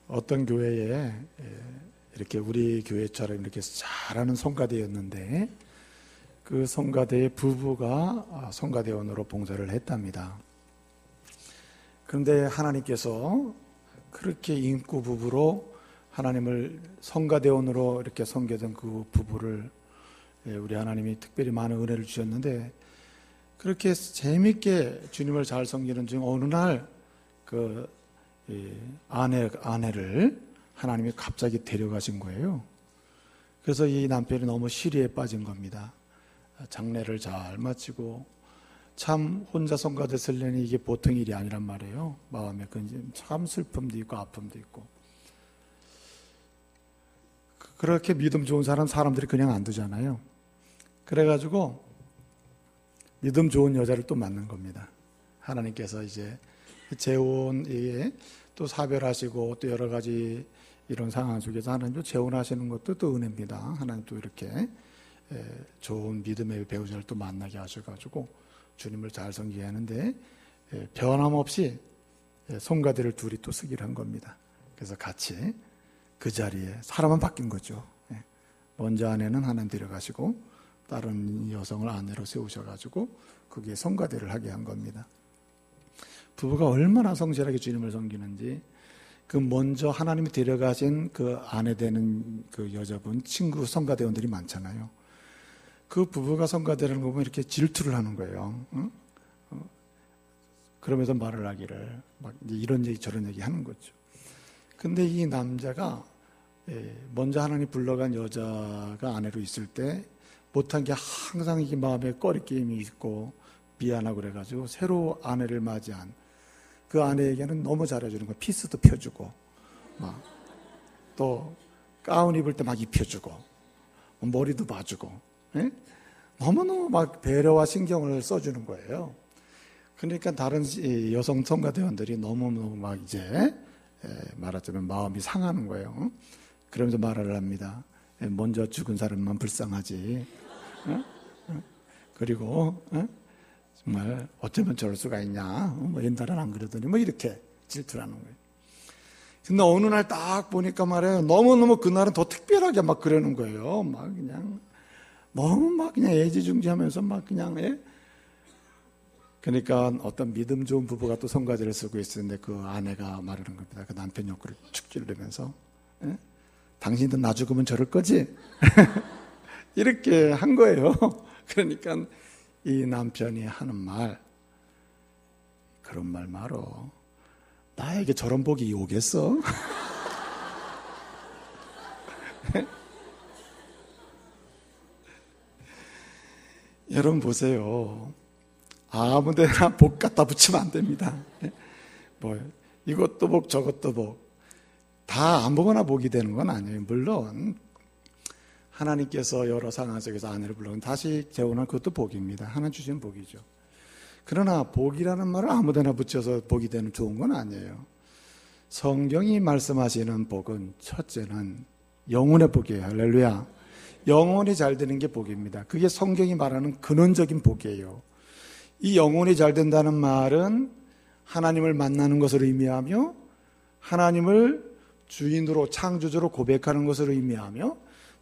어떤 교회에 이렇게 우리 교회처럼 이렇게 잘하는 성가대였는데 그 성가대의 부부가 성가대원으로 봉사를 했답니다. 그런데 하나님께서 그렇게 인구 부부로 하나님을 성가대원으로 이렇게 섬기던 그 부부를 우리 하나님이 특별히 많은 은혜를 주셨는데 그렇게 재밌게 주님을 잘 섬기는 중 어느 날 그 아내를 하나님이 갑자기 데려가신 거예요. 그래서 이 남편이 너무 시리에 빠진 겁니다. 장례를 잘 마치고 참 혼자 성가대 설레니 이게 보통 일이 아니란 말이에요. 마음에 참 슬픔도 있고 아픔도 있고. 그렇게 믿음 좋은 사람들이 그냥 안 두잖아요. 그래가지고 믿음 좋은 여자를 또 만난 겁니다. 하나님께서 이제 재혼에 또 사별하시고 또 여러 가지 이런 상황 속에서 하나님도 재혼하시는 것도 또 은혜입니다. 하나님 또 이렇게 좋은 믿음의 배우자를 또 만나게 하셔가지고 주님을 잘 섬기게 하는데 변함없이 성가대를 둘이 또 쓰기로 한 겁니다. 그래서 같이 그 자리에 사람은 바뀐 거죠. 먼저 아내는 하나님 데려가시고 다른 여성을 아내로 세우셔가지고 거기에 성가대를 하게 한 겁니다. 부부가 얼마나 성실하게 주님을 섬기는지 그 먼저 하나님이 데려가신 그 아내 되는 그 여자분 친구 성가대원들이 많잖아요. 그 부부가 성가대라는 거 보면 이렇게 질투를 하는 거예요. 응? 그러면서 말을 하기를 막 이런 얘기 저런 얘기 하는 거죠. 근데 이 남자가 먼저 하나님 불러간 여자가 아내로 있을 때 못한 게 항상 이게 마음에 꺼리낌이 있고 미안하고 그래가지고 새로 아내를 맞이한 그 아내에게는 너무 잘해주는 거예요. 피스도 펴주고 막 또 가운 입을 때 막 입혀주고 머리도 봐주고 너무너무 막 배려와 신경을 써주는 거예요. 그러니까 다른 여성 성가대원들이 너무너무 막 이제 말하자면 마음이 상하는 거예요. 그러면서 말을 합니다. 먼저 죽은 사람만 불쌍하지. 그리고 정말 어쩌면 저럴 수가 있냐. 뭐 옛날엔 안 그러더니 뭐 이렇게 질투를 하는 거예요. 근데 어느 날 딱 보니까 말이에요. 너무너무 그날은 더 특별하게 막 그러는 거예요. 막 그냥 너무 막 그냥 애지중지하면서 막 그냥 그러니까 어떤 믿음 좋은 부부가 또 성가대를 쓰고 있었는데 그 아내가 말하는 겁니다. 그 남편 옆구리 축 찌르면서 당신도 나 죽으면 저럴 거지? 이렇게 한 거예요. 그러니까 이 남편이 하는 말 그런 말 말어. 나에게 저런 복이 오겠어? 여러분 보세요. 아무데나 복 갖다 붙이면 안 됩니다. 뭐 이것도 복 저것도 복 다 아무거나 복이 되는 건 아니에요. 물론 하나님께서 여러 상황 속에서 아내를 불러면 다시 재혼한 그것도 복입니다. 하나 주신 복이죠. 그러나 복이라는 말을 아무데나 붙여서 복이 되는 좋은 건 아니에요. 성경이 말씀하시는 복은 첫째는 영혼의 복이에요. 할렐루야. 영혼이 잘 되는 게 복입니다. 그게 성경이 말하는 근원적인 복이에요. 이 영혼이 잘 된다는 말은 하나님을 만나는 것을 의미하며 하나님을 주인으로 창조주로 고백하는 것을 의미하며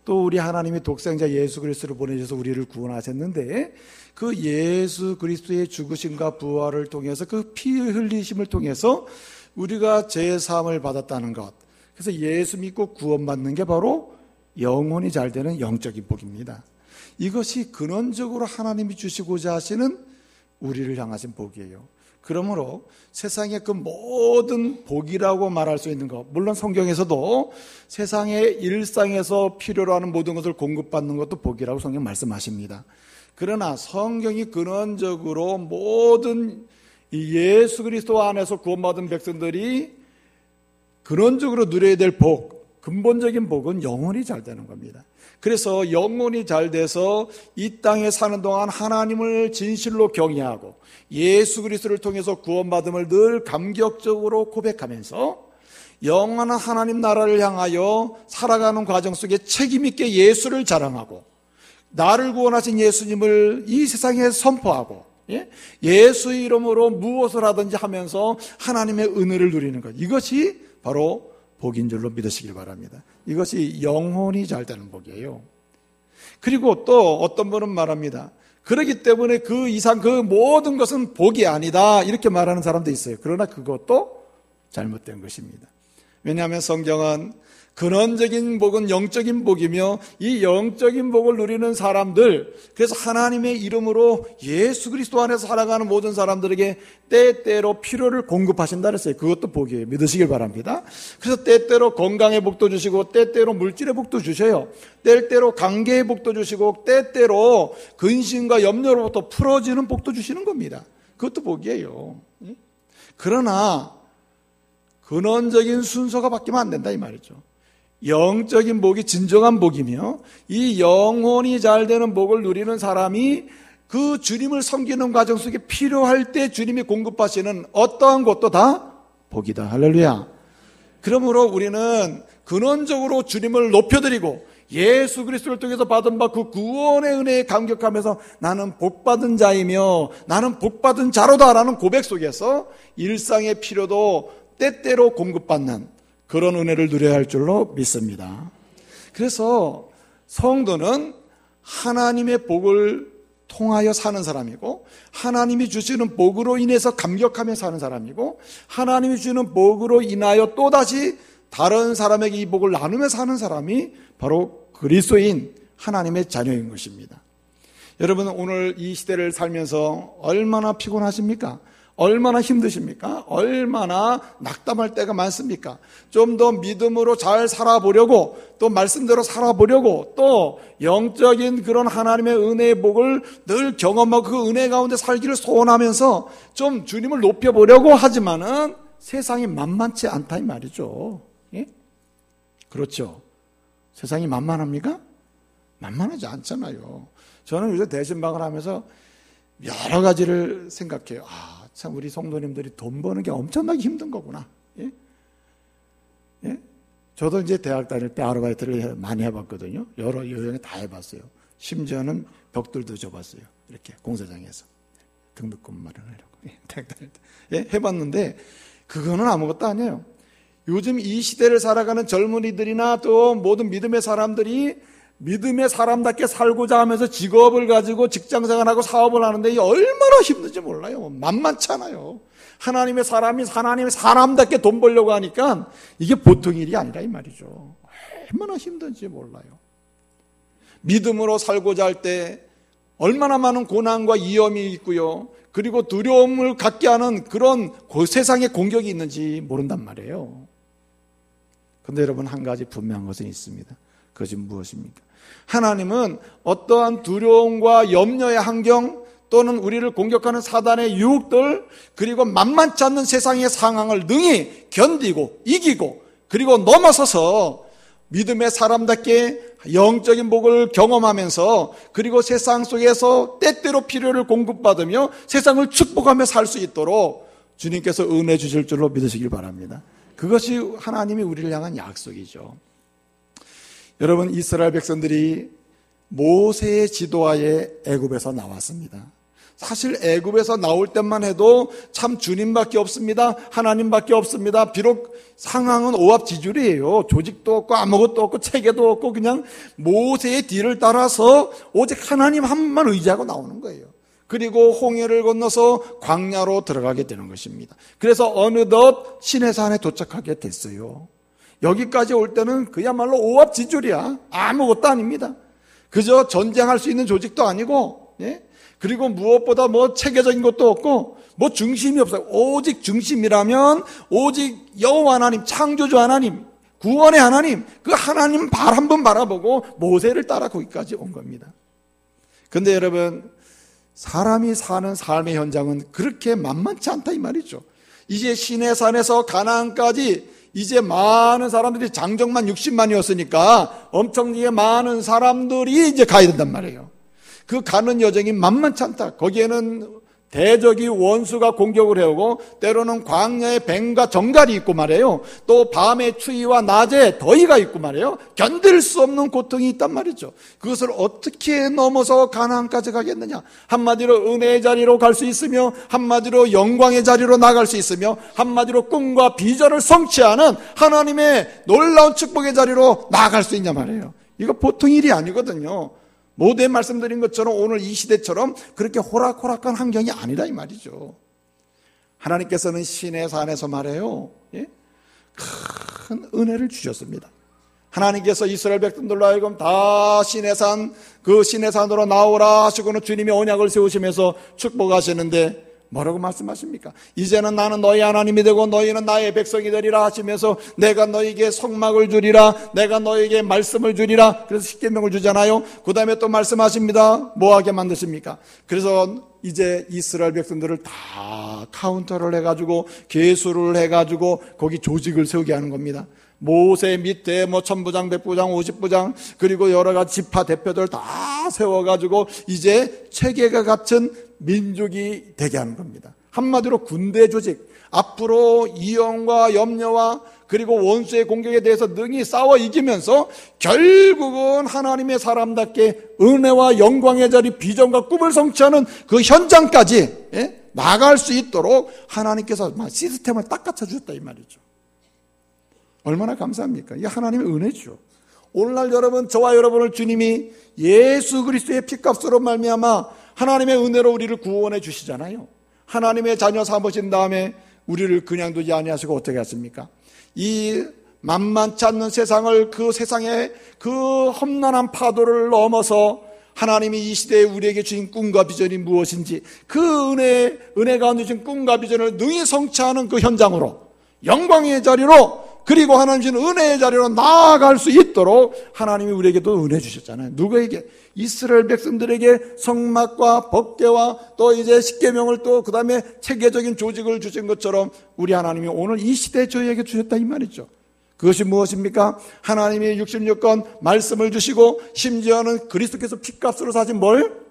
또 우리 하나님의 독생자 예수 그리스도를 보내셔서 우리를 구원하셨는데 그 예수 그리스도의 죽으심과 부활을 통해서 그 피 흘리심을 통해서 우리가 죄사함을 받았다는 것. 그래서 예수 믿고 구원받는 게 바로 영혼이 잘 되는 영적인 복입니다. 이것이 근원적으로 하나님이 주시고자 하시는 우리를 향하신 복이에요. 그러므로 세상의 그 모든 복이라고 말할 수 있는 것, 물론 성경에서도 세상의 일상에서 필요로 하는 모든 것을 공급받는 것도 복이라고 성경 말씀하십니다. 그러나 성경이 근원적으로 모든 이 예수 그리스도 안에서 구원받은 백성들이 근원적으로 누려야 될 복, 근본적인 복은 영혼이 잘 되는 겁니다. 그래서 영혼이 잘 돼서 이 땅에 사는 동안 하나님을 진실로 경외하고 예수 그리스도를 통해서 구원받음을 늘 감격적으로 고백하면서 영원한 하나님 나라를 향하여 살아가는 과정 속에 책임있게 예수를 자랑하고 나를 구원하신 예수님을 이 세상에 선포하고 예수 이름으로 무엇을 하든지 하면서 하나님의 은혜를 누리는 것, 이것이 바로 복인 줄로 믿으시길 바랍니다. 이것이 영혼이 잘 되는 복이에요. 그리고 또 어떤 분은 말합니다. 그렇기 때문에 그 이상 그 모든 것은 복이 아니다 이렇게 말하는 사람도 있어요. 그러나 그것도 잘못된 것입니다. 왜냐하면 성경은 근원적인 복은 영적인 복이며 이 영적인 복을 누리는 사람들, 그래서 하나님의 이름으로 예수 그리스도 안에서 살아가는 모든 사람들에게 때때로 필요를 공급하신다 그랬어요. 그것도 복이에요. 믿으시길 바랍니다. 그래서 때때로 건강의 복도 주시고 때때로 물질의 복도 주셔요. 때때로 관계의 복도 주시고 때때로 근심과 염려로부터 풀어지는 복도 주시는 겁니다. 그것도 복이에요. 그러나 근원적인 순서가 바뀌면 안 된다 이 말이죠. 영적인 복이 진정한 복이며 이 영혼이 잘 되는 복을 누리는 사람이 그 주님을 섬기는 과정 속에 필요할 때 주님이 공급하시는 어떠한 것도 다 복이다. 할렐루야. 그러므로 우리는 근원적으로 주님을 높여드리고 예수 그리스도를 통해서 받은 바 그 구원의 은혜에 감격하면서 나는 복받은 자이며 나는 복받은 자로다라는 고백 속에서 일상의 필요도 때때로 공급받는 그런 은혜를 누려야 할 줄로 믿습니다. 그래서 성도는 하나님의 복을 통하여 사는 사람이고 하나님이 주시는 복으로 인해서 감격하며 사는 사람이고 하나님이 주시는 복으로 인하여 또다시 다른 사람에게 이 복을 나누며 사는 사람이 바로 그리스도인 하나님의 자녀인 것입니다. 여러분 오늘 이 시대를 살면서 얼마나 피곤하십니까? 얼마나 힘드십니까? 얼마나 낙담할 때가 많습니까? 좀 더 믿음으로 잘 살아보려고 또 말씀대로 살아보려고 또 영적인 그런 하나님의 은혜의 복을 늘 경험하고 그 은혜 가운데 살기를 소원하면서 좀 주님을 높여보려고 하지만은 세상이 만만치 않다 이 말이죠. 예? 그렇죠. 세상이 만만합니까? 만만하지 않잖아요. 저는 요새 대신방을 하면서 여러 가지를 생각해요. 참 우리 성도님들이 돈 버는 게 엄청나게 힘든 거구나. 예? 예? 저도 이제 대학 다닐 때 아르바이트를 많이 해봤거든요. 여러 요령에 다 해봤어요. 심지어는 벽돌도 줘봤어요. 이렇게 공사장에서 등록금 마련하려고 대학 다닐 때 해봤는데 그거는 아무것도 아니에요. 요즘 이 시대를 살아가는 젊은이들이나 또 모든 믿음의 사람들이 믿음의 사람답게 살고자 하면서 직업을 가지고 직장생활하고 사업을 하는데 이게 얼마나 힘든지 몰라요. 만만치 않아요. 하나님의 사람답게 돈 벌려고 하니까 이게 보통 일이 아니라 이 말이죠. 얼마나 힘든지 몰라요. 믿음으로 살고자 할 때 얼마나 많은 고난과 위험이 있고요. 그리고 두려움을 갖게 하는 그런 세상의 공격이 있는지 모른단 말이에요. 그런데 여러분 한 가지 분명한 것은 있습니다. 그것이 무엇입니까? 하나님은 어떠한 두려움과 염려의 환경 또는 우리를 공격하는 사단의 유혹들 그리고 만만치 않는 세상의 상황을 능히 견디고 이기고 그리고 넘어서서 믿음의 사람답게 영적인 복을 경험하면서 그리고 세상 속에서 때때로 필요를 공급받으며 세상을 축복하며 살 수 있도록 주님께서 은혜 주실 줄로 믿으시길 바랍니다. 그것이 하나님이 우리를 향한 약속이죠. 여러분 이스라엘 백성들이 모세의 지도하에 애굽에서 나왔습니다. 사실 애굽에서 나올 때만 해도 참 주님밖에 없습니다. 하나님밖에 없습니다. 비록 상황은 오합지졸이에요. 조직도 없고 아무것도 없고 체계도 없고 그냥 모세의 뒤를 따라서 오직 하나님 한 분만 의지하고 나오는 거예요. 그리고 홍해를 건너서 광야로 들어가게 되는 것입니다. 그래서 어느덧 시내산에 도착하게 됐어요. 여기까지 올 때는 그야말로 오합지졸이야. 아무것도 아닙니다. 그저 전쟁할 수 있는 조직도 아니고, 예? 그리고 무엇보다 뭐 체계적인 것도 없고, 뭐 중심이 없어요. 오직 중심이라면 오직 여호와 하나님, 창조주 하나님, 구원의 하나님, 그 하나님 발 한 번 바라보고 모세를 따라 거기까지 온 겁니다. 그런데 여러분, 사람이 사는 삶의 현장은 그렇게 만만치 않다 이 말이죠. 이제 시내산에서 가나안까지 이제 많은 사람들이 장정만 60만이었으니까 엄청나게 많은 사람들이 이제 가야 된단 말이에요. 그 가는 여정이 만만치 않다. 거기에는 대적이 원수가 공격을 해오고 때로는 광야에 뱀과 정갈이 있고 말이에요. 또 밤에 추위와 낮에 더위가 있고 말이에요. 견딜 수 없는 고통이 있단 말이죠. 그것을 어떻게 넘어서 가나안까지 가겠느냐. 한마디로 은혜의 자리로 갈 수 있으며 한마디로 영광의 자리로 나갈 수 있으며 한마디로 꿈과 비전을 성취하는 하나님의 놀라운 축복의 자리로 나아갈 수 있냐 말이에요. 이거 보통 일이 아니거든요. 모두에 말씀드린 것처럼 오늘 이 시대처럼 그렇게 호락호락한 환경이 아니라 이 말이죠. 하나님께서는 시내 산에서 말해요. 예? 큰 은혜를 주셨습니다. 하나님께서 이스라엘 백성들로 하여금 다 시내산, 그 시내산으로 나오라 하시고는 주님이 언약을 세우시면서 축복하시는데 뭐라고 말씀하십니까? 이제는 나는 너희 하나님이 되고 너희는 나의 백성이 되리라 하시면서 내가 너희에게 성막을 주리라, 내가 너희에게 말씀을 주리라. 그래서 십계명을 주잖아요. 그 다음에 또 말씀하십니다. 뭐하게 만드십니까? 그래서 이제 이스라엘 백성들을 다 카운터를 해가지고 계수를 해가지고 거기 조직을 세우게 하는 겁니다. 모세 밑에 천부장, 백부장, 50부장 그리고 여러 가지 지파 대표들 다 세워가지고 이제 체계가 갖춘 민족이 되게 하는 겁니다. 한마디로 군대 조직. 앞으로 이영과 염려와 그리고 원수의 공격에 대해서 능히 싸워 이기면서 결국은 하나님의 사람답게 은혜와 영광의 자리, 비전과 꿈을 성취하는 그 현장까지 나갈 수 있도록 하나님께서 시스템을 딱 갖춰주셨다 이 말이죠. 얼마나 감사합니까? 이게 하나님의 은혜죠. 오늘날 여러분, 저와 여러분을 주님이 예수 그리스도의 피값으로 말미암아 하나님의 은혜로 우리를 구원해 주시잖아요. 하나님의 자녀 삼으신 다음에 우리를 그냥 두지 아니하시고 어떻게 하십니까? 이 만만치 않는 세상을, 그 세상의 그 험난한 파도를 넘어서 하나님이 이 시대에 우리에게 주신 꿈과 비전이 무엇인지 그 은혜 가운데 주신 꿈과 비전을 능히 성취하는 그 현장으로, 영광의 자리로, 그리고 하나님 주신 은혜의 자리로 나아갈 수 있도록 하나님이 우리에게도 은혜 주셨잖아요. 누구에게? 이스라엘 백성들에게 성막과 법궤와 또 이제 십계명을 또 그 다음에 체계적인 조직을 주신 것처럼 우리 하나님이 오늘 이 시대에 저희에게 주셨다 이 말이죠. 그것이 무엇입니까? 하나님이 66권 말씀을 주시고 심지어는 그리스도께서 피값으로 사신 뭘?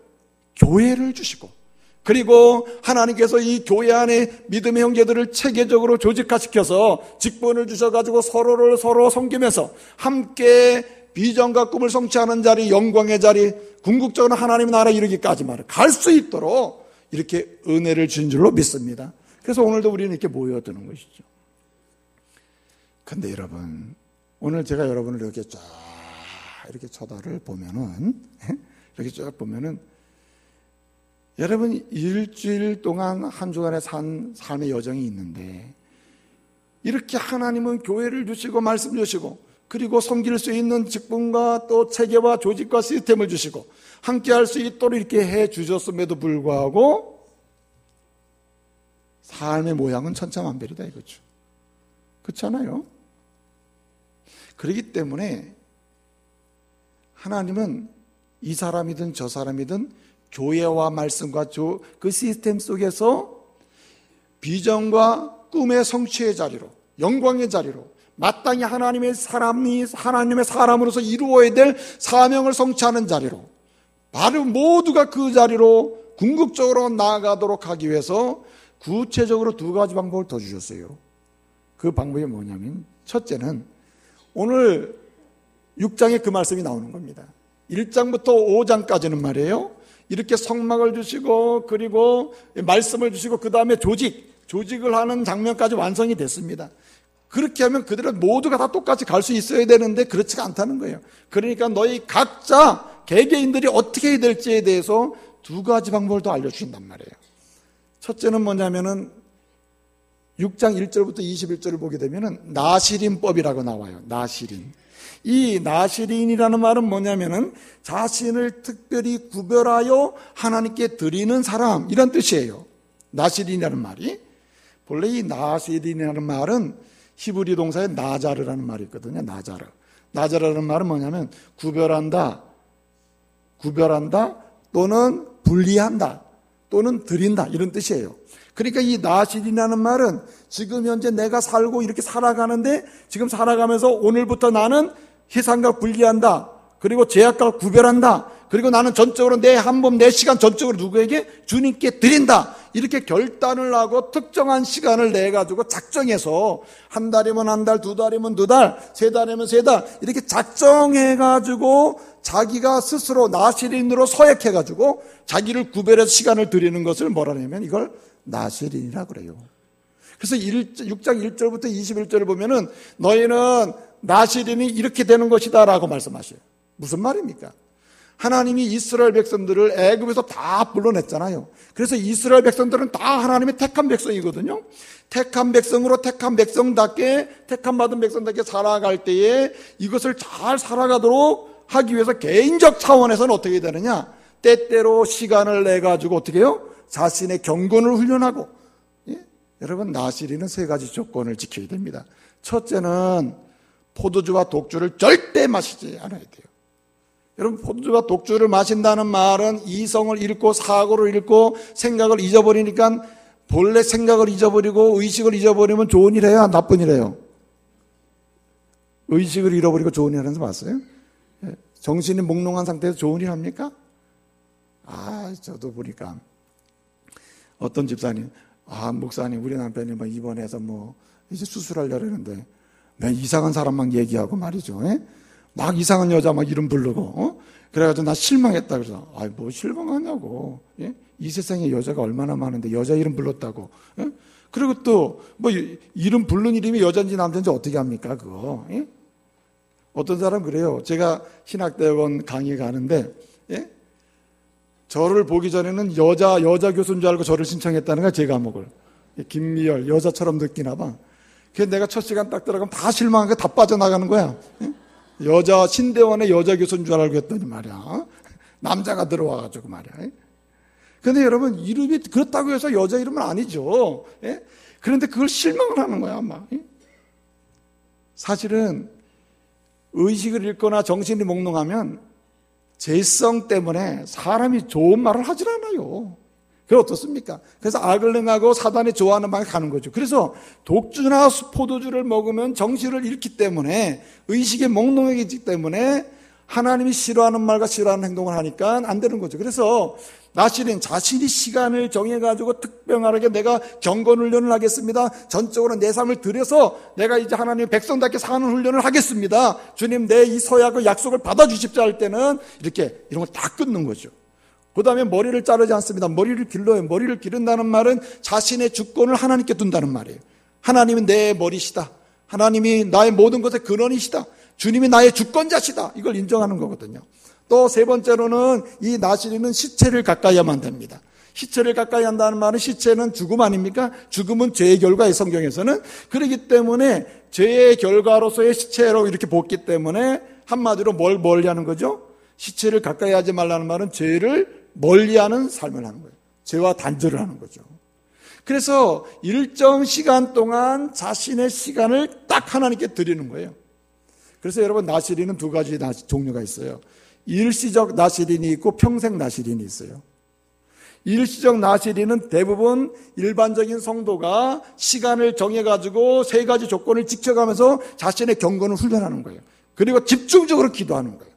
교회를 주시고, 그리고 하나님께서 이 교회 안에 믿음의 형제들을 체계적으로 조직화시켜서 직분을 주셔가지고 서로 섬기면서 함께 비전과 꿈을 성취하는 자리, 영광의 자리, 궁극적으로 하나님의 나라 이르기까지 갈 수 있도록 이렇게 은혜를 주신 줄로 믿습니다. 그래서 오늘도 우리는 이렇게 모여드는 것이죠. 근데 여러분, 오늘 제가 여러분을 이렇게 쫙 이렇게 쳐다를 보면은, 이렇게 쫙 보면은 여러분 일주일 동안 한 주간의 산 삶의 여정이 있는데 이렇게 하나님은 교회를 주시고 말씀 주시고 그리고 섬길 수 있는 직분과 또 체계와 조직과 시스템을 주시고 함께 할 수 있도록 이렇게 해 주셨음에도 불구하고 삶의 모양은 천차만별이다 이거죠. 그렇잖아요. 그렇기 때문에 하나님은 이 사람이든 저 사람이든 교회와 말씀과 그 시스템 속에서 비전과 꿈의 성취의 자리로, 영광의 자리로, 마땅히 하나님의 사람으로서 이루어야 될 사명을 성취하는 자리로, 바로 모두가 그 자리로 궁극적으로 나아가도록 하기 위해서 구체적으로 두 가지 방법을 더 주셨어요. 그 방법이 뭐냐면, 첫째는 오늘 6장에 그 말씀이 나오는 겁니다. 1장부터 5장까지는 말이에요. 이렇게 성막을 주시고 그리고 말씀을 주시고 그 다음에 조직을 하는 장면까지 완성이 됐습니다. 그렇게 하면 그들은 모두가 다 똑같이 갈 수 있어야 되는데 그렇지가 않다는 거예요. 그러니까 너희 각자 개개인들이 어떻게 해야 될지에 대해서 두 가지 방법을 더 알려주신단 말이에요. 첫째는 뭐냐면은 6장 1절부터 21절을 보게 되면은 나시린법이라고 나와요. 나시린. 이 나시린이라는 말은 뭐냐면은 자신을 특별히 구별하여 하나님께 드리는 사람, 이런 뜻이에요. 나시린이라는 말이. 본래 이 나시린이라는 말은 히브리 동사에 나자르라는 말이 있거든요. 나자르라는 말은 뭐냐면 구별한다 또는 분리한다 또는 드린다, 이런 뜻이에요. 그러니까 이 나시린이라는 말은 지금 현재 내가 살고 이렇게 살아가는데 지금 살아가면서 오늘부터 나는 세상과 분리한다, 그리고 죄악과 구별한다, 그리고 나는 전적으로 내 한 몸, 내 시간 전적으로 누구에게? 주님께 드린다. 이렇게 결단을 하고 특정한 시간을 내가지고 작정해서 한 달이면 한 달, 두 달이면 두 달, 세 달이면 세 달 이렇게 작정해가지고 자기가 스스로 나시린으로 서약해가지고 자기를 구별해서 시간을 드리는 것을 뭐라 하냐면 이걸 나시린이라 그래요. 그래서 6장 1절부터 21절을 보면은 너희는 나시린이 이렇게 되는 것이다 라고 말씀하셔요. 무슨 말입니까? 하나님이 이스라엘 백성들을 애굽에서 다 불러냈잖아요. 그래서 이스라엘 백성들은 다 하나님의 택한 백성이거든요. 택한 백성으로 택한 백성답게 택한 받은 백성답게 살아갈 때에 이것을 잘 살아가도록 하기 위해서 개인적 차원에서는 어떻게 되느냐? 때때로 시간을 내가지고 어떻게 해요? 자신의 경건을 훈련하고, 예? 여러분 나시린은 세 가지 조건을 지켜야 됩니다. 첫째는 포도주와 독주를 절대 마시지 않아야 돼요. 여러분 포도주와 독주를 마신다는 말은 이성을 잃고 사고를 잃고 생각을 잊어버리니까 본래 생각을 잊어버리고 의식을 잊어버리면 좋은 일 해요? 나쁜 일 해요? 의식을 잃어버리고 좋은 일 하는 거 봤어요? 정신이 몽롱한 상태에서 좋은 일 합니까? 저도 보니까 어떤 집사님, 목사님 우리 남편이 입원해서 이제 수술하려고 했는데 왜 이상한 사람만 얘기하고 말이죠. 막 이상한 여자 막 이름 부르고 그래가지고 나 실망했다. 그래서 뭐 실망하냐고. 이 세상에 여자가 얼마나 많은데 여자 이름 불렀다고. 그리고 또 이름 부른 이름이 여자인지 남자인지 어떻게 합니까 그거. 어떤 사람 그래요. 제가 신학대학원 강의 가는데 저를 보기 전에는 여자 교수인 줄 알고 저를 신청했다는 거야. 제 과목을. 김미열 여자처럼 느끼나 봐. 그래서 내가 첫 시간 딱 들어가면 다 실망한 거 다 빠져나가는 거야. 여자 신대원의 여자 교수인 줄 알고 했더니 말이야. 남자가 들어와가지고 말이야. 그런데 여러분 이름이 그렇다고 해서 여자 이름은 아니죠. 그런데 그걸 실망을 하는 거야 아마. 사실은 의식을 잃거나 정신이 몽롱하면 죄성 때문에 사람이 좋은 말을 하질 않아요. 그게 어떻습니까? 그래서 악을 행하고 사단이 좋아하는 방에 가는 거죠. 그래서 독주나 포도주를 먹으면 정신을 잃기 때문에 의식이 몽롱해지기 때문에 하나님이 싫어하는 말과 싫어하는 행동을 하니까 안 되는 거죠. 그래서 나시린 자신이 시간을 정해가지고 특별하게 내가 경건훈련을 하겠습니다. 전적으로 내 삶을 들여서 내가 이제 하나님의 백성답게 사는 훈련을 하겠습니다. 주님 내 이 서약을 약속을 받아주십시오 할 때는 이렇게 이런 걸 다 끊는 거죠. 그 다음에 머리를 자르지 않습니다. 머리를 길러요. 머리를 기른다는 말은 자신의 주권을 하나님께 둔다는 말이에요. 하나님이 내 머리시다. 하나님이 나의 모든 것의 근원이시다. 주님이 나의 주권자시다. 이걸 인정하는 거거든요. 또 세 번째로는 이 나시린은 시체를 가까이 하면 안 됩니다. 시체를 가까이 한다는 말은 시체는 죽음 아닙니까? 죽음은 죄의 결과의 성경에서는. 그렇기 때문에 죄의 결과로서의 시체로 이렇게 봤기 때문에 한마디로 뭘 멀리하는 거죠? 시체를 가까이 하지 말라는 말은 죄를 멀리하는 삶을 하는 거예요. 죄와 단절을 하는 거죠. 그래서 일정 시간 동안 자신의 시간을 딱 하나님께 드리는 거예요. 그래서 여러분 나시린은 두 가지 종류가 있어요. 일시적 나시린이 있고 평생 나시린이 있어요. 일시적 나시린은 대부분 일반적인 성도가 시간을 정해가지고 세 가지 조건을 지켜가면서 자신의 경건을 훈련하는 거예요. 그리고 집중적으로 기도하는 거예요.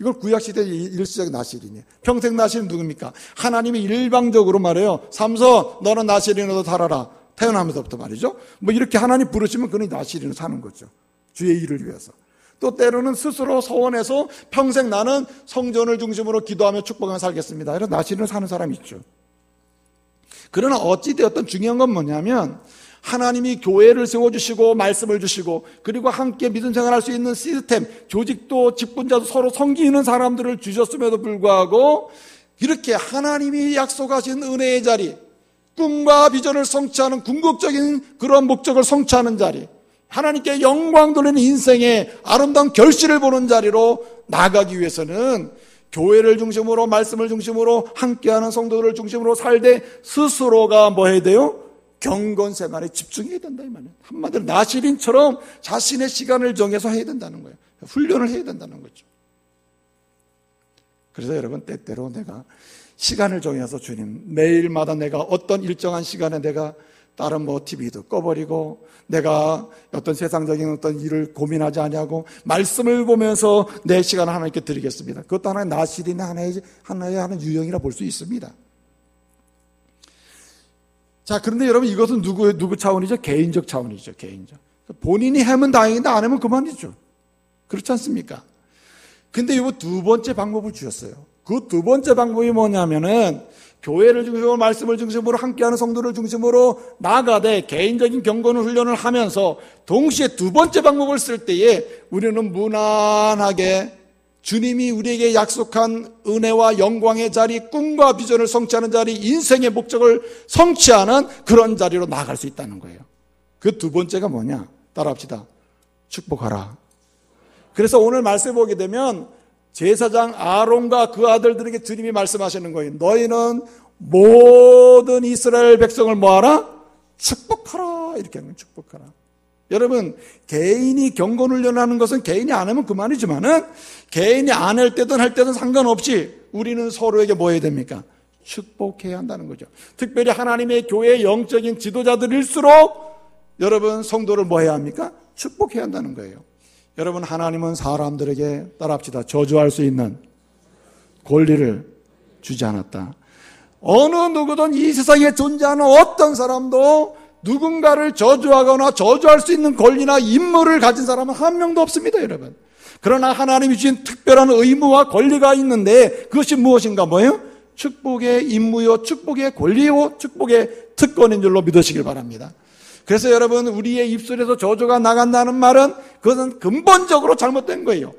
이걸 구약시대의 일시적 나시린이에요. 평생 나시린 누굽니까? 하나님이 일방적으로 말해요. 삼손 너는 나시린으로 살아라. 태어나면서부터 말이죠. 이렇게 하나님 부르시면 그는 나시린으로 사는 거죠. 주의 일을 위해서. 또 때로는 스스로 서원해서 평생 나는 성전을 중심으로 기도하며 축복하며 살겠습니다. 이런 나시린으로 사는 사람이 있죠. 그러나 어찌되었든 중요한 건 뭐냐면 하나님이 교회를 세워주시고 말씀을 주시고 그리고 함께 믿음 생활할 수 있는 시스템, 조직도 직분자도 서로 섬기는 사람들을 주셨음에도 불구하고 이렇게 하나님이 약속하신 은혜의 자리, 꿈과 비전을 성취하는 궁극적인 그런 목적을 성취하는 자리, 하나님께 영광 돌리는 인생의 아름다운 결실을 보는 자리로 나가기 위해서는 교회를 중심으로 말씀을 중심으로 함께하는 성도들을 중심으로 살되 스스로가 뭐 해야 돼요? 경건 생활에 집중해야 된다 이 말이에요. 한마디로 나시린처럼 자신의 시간을 정해서 해야 된다는 거예요. 훈련을 해야 된다는 거죠. 그래서 여러분 때때로 내가 시간을 정해서 주님 매일마다 내가 어떤 일정한 시간에 내가 다른 TV도 꺼버리고 내가 어떤 세상적인 어떤 일을 고민하지 아니하고 말씀을 보면서 내 시간을 하나님께 드리겠습니다. 그것도 하나의 나실이나 하나의 유형이라 볼 수 있습니다. 자, 그런데 여러분 이것은 누구 차원이죠? 개인적 차원이죠. 개인적. 본인이 하면 다행인데 안 하면 그만이죠. 그렇지 않습니까? 근데 이거 두 번째 방법을 주셨어요. 그 두 번째 방법이 뭐냐면은 교회를 중심으로 말씀을 중심으로 함께하는 성도를 중심으로 나아가되 개인적인 경건 훈련을 하면서 동시에 두 번째 방법을 쓸 때에 우리는 무난하게 주님이 우리에게 약속한 은혜와 영광의 자리, 꿈과 비전을 성취하는 자리, 인생의 목적을 성취하는 그런 자리로 나아갈 수 있다는 거예요. 그 두 번째가 뭐냐? 따라합시다. 축복하라. 그래서 오늘 말씀 보게 되면 제사장 아론과 그 아들들에게 주님이 말씀하시는 거예요. 너희는 모든 이스라엘 백성을 뭐하라? 축복하라. 이렇게 하는 거예요. 축복하라. 여러분, 개인이 경건훈련을 하는 것은 개인이 안 하면 그만이지만은 개인이 안 할 때든 할 때든 상관없이 우리는 서로에게 뭐 해야 됩니까? 축복해야 한다는 거죠. 특별히 하나님의 교회의 영적인 지도자들일수록 여러분 성도를 뭐 해야 합니까? 축복해야 한다는 거예요. 여러분, 하나님은 사람들에게 따라합시다. 저주할 수 있는 권리를 주지 않았다. 어느 누구든 이 세상에 존재하는 어떤 사람도 누군가를 저주하거나 저주할 수 있는 권리나 임무를 가진 사람은 한 명도 없습니다, 여러분. 그러나 하나님이 주신 특별한 의무와 권리가 있는데 그것이 무엇인가 뭐예요? 축복의 임무요, 축복의 권리요, 축복의 특권인 줄로 믿으시길 바랍니다. 그래서 여러분, 우리의 입술에서 저주가 나간다는 말은 그것은 근본적으로 잘못된 거예요.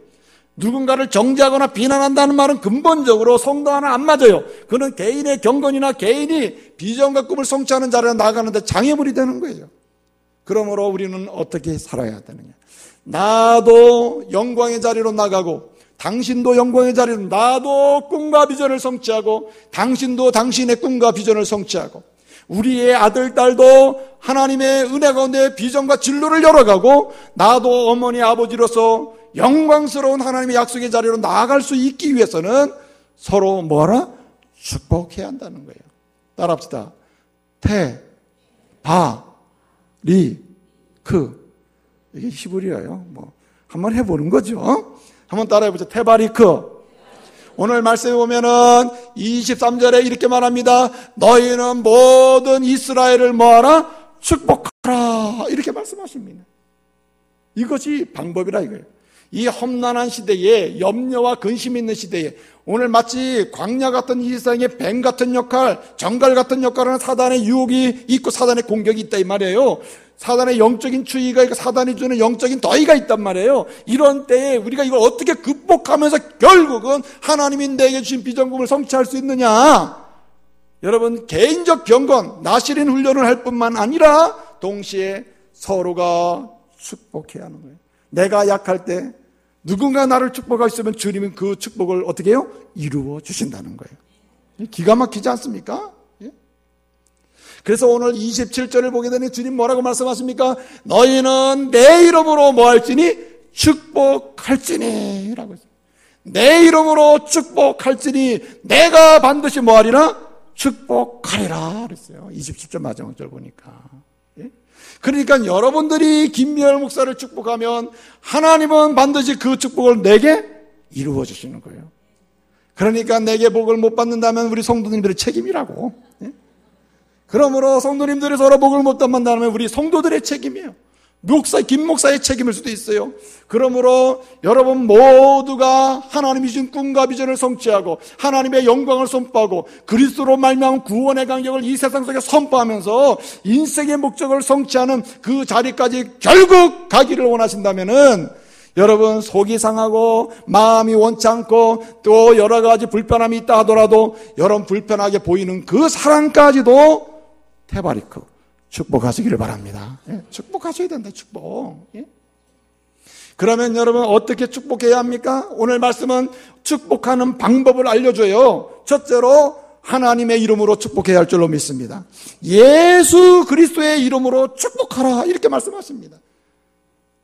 누군가를 정죄하거나 비난한다는 말은 근본적으로 성도 하나 안 맞아요. 그는 개인의 경건이나 개인이 비전과 꿈을 성취하는 자리로 나가는데 장애물이 되는 거예요. 그러므로 우리는 어떻게 살아야 되느냐? 나도 영광의 자리로 나가고 당신도 영광의 자리로, 나도 꿈과 비전을 성취하고 당신도 당신의 꿈과 비전을 성취하고 우리의 아들, 딸도 하나님의 은혜 가운데 비전과 진로를 열어가고 나도 어머니, 아버지로서 영광스러운 하나님의 약속의 자리로 나아갈 수 있기 위해서는 서로 뭐라? 축복해야 한다는 거예요. 따라합시다. 테, 바, 리, 크. 이게 히브리어예요. 한번 해보는 거죠. 한번 따라해보죠. 테바리크. 오늘 말씀에 보면은 23절에 이렇게 말합니다. 너희는 모든 이스라엘을 뭐하라? 축복하라. 이렇게 말씀하십니다. 이것이 방법이라 이거예요. 이 험난한 시대에, 염려와 근심이 있는 시대에 오늘 마치 광야 같은 이 세상에 뱀 같은 역할, 정갈 같은 역할을 하는 사단의 유혹이 있고 사단의 공격이 있다 이 말이에요. 사단의 영적인 추위가 있고 사단이 주는 영적인 더위가 있단 말이에요. 이런 때에 우리가 이걸 어떻게 극복하면서 결국은 하나님이 내게 주신 비전금을 성취할 수 있느냐? 여러분, 개인적 경건, 나실인 훈련을 할 뿐만 아니라 동시에 서로가 축복해야 하는 거예요. 내가 약할 때 누군가 나를 축복할 수 있으면 주님은 그 축복을 어떻게 해요? 이루어 주신다는 거예요. 기가 막히지 않습니까? 그래서 오늘 27절을 보게 되니 주님 뭐라고 말씀하십니까? 너희는 내 이름으로 뭐 할지니? 축복할지니 라고 했습니다. 내 이름으로 축복할지니 내가 반드시 뭐 하리라? 축복하리라 그랬어요. 27절 마지막 절 보니까. 그러니까 여러분들이 김미열 목사를 축복하면 하나님은 반드시 그 축복을 내게 이루어 주시는 거예요. 그러니까 내게 복을 못 받는다면 우리 성도님들의 책임이라고. 그러므로 성도님들이 서로 복을 못 받는다면 우리 성도들의 책임이에요. 김 목사의 책임일 수도 있어요. 그러므로 여러분 모두가 하나님이 주신 꿈과 비전을 성취하고 하나님의 영광을 선포하고 그리스도로 말미암은 구원의 간격을 이 세상 속에 선포하면서 인생의 목적을 성취하는 그 자리까지 결국 가기를 원하신다면은 여러분 속이 상하고 마음이 원치 않고 또 여러 가지 불편함이 있다 하더라도 여러분 불편하게 보이는 그 사랑까지도 테바리크 축복하시기를 바랍니다. 축복하셔야 된다. 축복. 그러면 여러분 어떻게 축복해야 합니까? 오늘 말씀은 축복하는 방법을 알려줘요. 첫째로 하나님의 이름으로 축복해야 할 줄로 믿습니다. 예수 그리스도의 이름으로 축복하라 이렇게 말씀하십니다.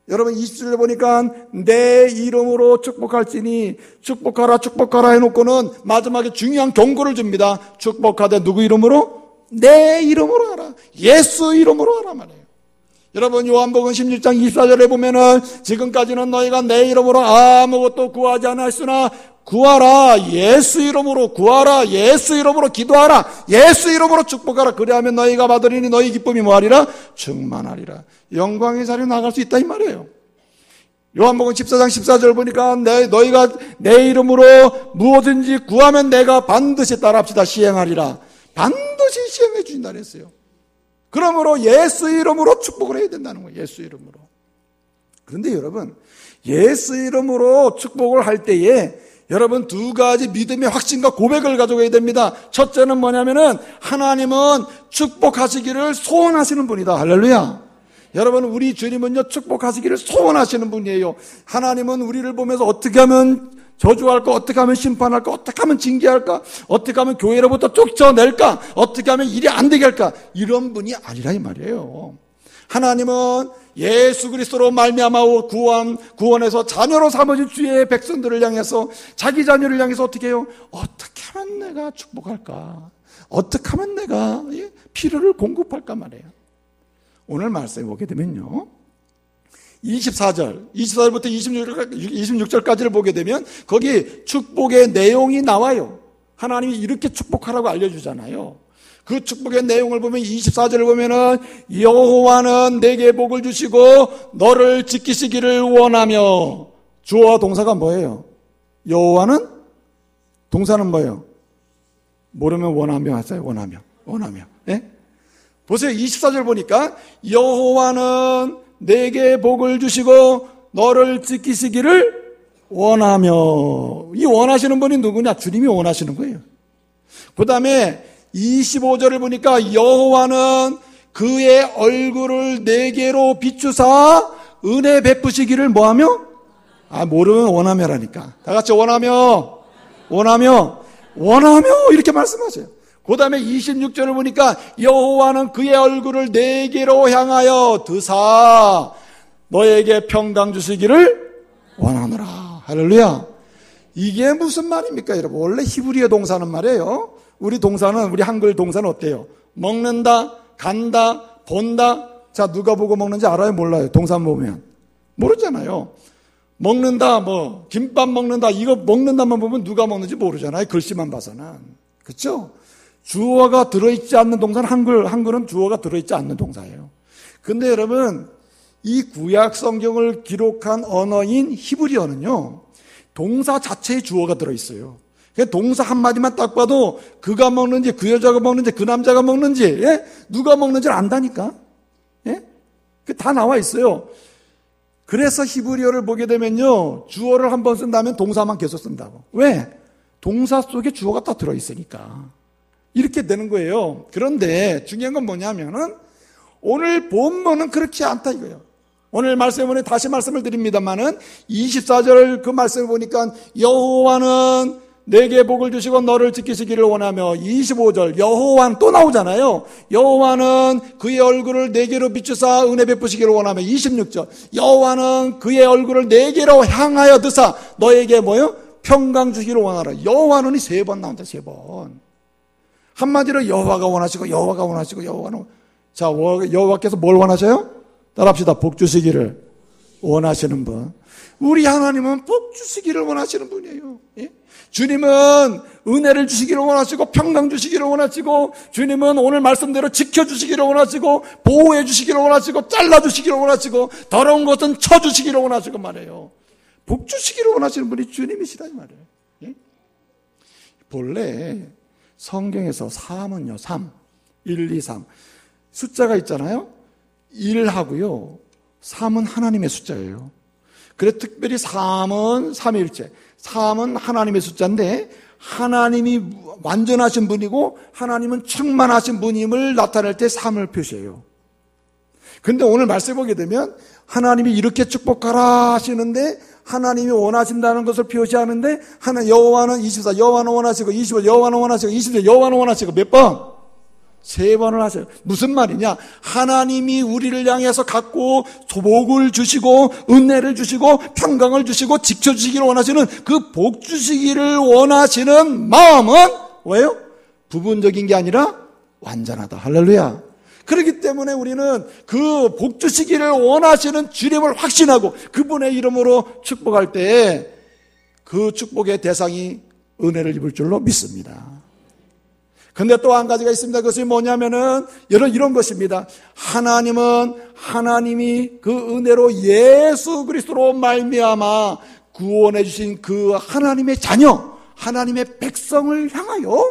여러분 20절에 보니까 내 이름으로 축복할지니 축복하라 축복하라 해놓고는 마지막에 중요한 경고를 줍니다. 축복하되 누구 이름으로? 내 이름으로 하라. 예수 이름으로 하라 말이에요. 여러분 요한복음 16장 24절에 보면은 지금까지는 너희가 내 이름으로 아무것도 구하지 않았으나 구하라. 예수 이름으로 구하라. 예수 이름으로 기도하라. 예수 이름으로 축복하라. 그리하면 너희가 받으리니 너희 기쁨이 뭐하리라? 충만하리라. 영광의 자리로 나갈 수 있다 이 말이에요. 요한복음 14장 14절 보니까 너희가 내 이름으로 무엇든지 구하면 내가 반드시 따라합시다 시행하리라. 반드시 시행해 주신다 그랬어요. 그러므로 예수 이름으로 축복을 해야 된다는 거예요. 예수 이름으로. 그런데 여러분 예수 이름으로 축복을 할 때에 여러분 두 가지 믿음의 확신과 고백을 가져가야 됩니다. 첫째는 뭐냐면은 하나님은 축복하시기를 소원하시는 분이다. 할렐루야. 여러분 우리 주님은요 축복하시기를 소원하시는 분이에요. 하나님은 우리를 보면서 어떻게 하면 저주할까? 어떻게 하면 심판할까? 어떻게 하면 징계할까? 어떻게 하면 교회로부터 쫓아낼까? 어떻게 하면 일이 안 되게 할까? 이런 분이 아니라 이 말이에요. 하나님은 예수 그리스도로 말미암아 구원해서 자녀로 삼으신 주의 백성들을 향해서 자기 자녀를 향해서 어떻게 해요? 어떻게 하면 내가 축복할까? 어떻게 하면 내가 필요를 공급할까 말이에요. 오늘 말씀에 보게 되면요 24절부터 26절까지를 보게 되면 거기 축복의 내용이 나와요. 하나님이 이렇게 축복하라고 알려주잖아요. 그 축복의 내용을 보면 24절을 보면은 여호와는 내게 복을 주시고 너를 지키시기를 원하며. 주어와 동사가 뭐예요? 여호와는 동사는 뭐예요? 모르면 원하며 하세요. 원하며. 예? 보세요. 24절 보니까 여호와는 내게 복을 주시고 너를 지키시기를 원하며. 이 원하시는 분이 누구냐? 주님이 원하시는 거예요. 그 다음에 25절을 보니까 여호와는 그의 얼굴을 내게로 비추사 은혜 베푸시기를 뭐하며? 모르면 원하며라니까. 다 같이 원하며 이렇게 말씀하세요. 그 다음에 26절을 보니까 여호와는 그의 얼굴을 내게로 향하여 드사 너에게 평강 주시기를 원하노라. 할렐루야. 이게 무슨 말입니까 여러분? 원래 히브리어 동사는 말이에요. 우리 한글 동사는 어때요? 먹는다, 간다, 본다. 자, 누가 보고 먹는지 알아요? 몰라요? 동사 보면 모르잖아요. 먹는다, 김밥 먹는다, 이거 먹는다만 보면 누가 먹는지 모르잖아요. 글씨만 봐서는. 그렇죠? 주어가 들어있지 않는 동사는 한글은 주어가 들어있지 않는 동사예요. 근데 여러분 이 구약 성경을 기록한 언어인 히브리어는요 동사 자체에 주어가 들어있어요. 동사 한마디만 딱 봐도 그가 먹는지 그 여자가 먹는지 그 남자가 먹는지 누가 먹는지를 안다니까. 다 나와 있어요. 그래서 히브리어를 보게 되면요 주어를 한번 쓴다면 동사만 계속 쓴다고. 왜? 동사 속에 주어가 다 들어있으니까 이렇게 되는 거예요. 그런데 중요한 건 뭐냐면은 오늘 본문은 그렇지 않다 이거예요. 오늘 말씀에 다시 말씀을 드립니다만은 24절 그 말씀을 보니까 여호와는 내게 복을 주시고 너를 지키시기를 원하며. 25절 여호와는 또 나오잖아요. 여호와는 그의 얼굴을 내게로 비추사 은혜 베푸시기를 원하며. 26절 여호와는 그의 얼굴을 내게로 향하여 드사 너에게 뭐요? 평강 주기를 원하라. 여호와는 3번 나온다. 3번. 한마디로 여호와가 원하시고 여호와는. 자, 여호와께서 뭘 원하셔요? 따라합시다. 복 주시기를 원하시는 분. 우리 하나님은 복 주시기를 원하시는 분이에요. 주님은 은혜를 주시기를 원하시고 평강 주시기를 원하시고 주님은 오늘 말씀대로 지켜주시기를 원하시고 보호해 주시기를 원하시고 잘라주시기를 원하시고 더러운 것은 쳐주시기를 원하시고 말이에요. 복 주시기를 원하시는 분이 주님이시다 이 말이에요. 본래 성경에서 3은요 1, 2, 3 숫자가 있잖아요. 1하고요 3은 하나님의 숫자예요. 그래서 특별히 3은 삼위일체, 3은 하나님의 숫자인데 하나님이 완전하신 분이고 하나님은 충만하신 분임을 나타낼 때 3을 표시해요. 그런데 오늘 말씀 보게 되면 하나님이 이렇게 축복하라 하시는데 하나님이 원하신다는 것을 표시하는데 여호와는 24 여호와는 원하시고 25 여호와는 원하시고 26 여호와는 원하시고 몇 번? 3번을 하세요. 무슨 말이냐? 하나님이 우리를 향해서 갖고 복을 주시고 은혜를 주시고 평강을 주시고 지켜주시기를 원하시는 그 복 주시기를 원하시는 마음은 왜요? 부분적인 게 아니라 완전하다. 할렐루야. 그렇기 때문에 우리는 그 복 주시기를 원하시는 주님을 확신하고 그분의 이름으로 축복할 때 그 축복의 대상이 은혜를 입을 줄로 믿습니다. 근데 또 한 가지가 있습니다. 그것이 뭐냐면은 이런 것입니다. 하나님은 하나님이 그 은혜로 예수 그리스도로 말미암아 구원해 주신 그 하나님의 자녀, 하나님의 백성을 향하여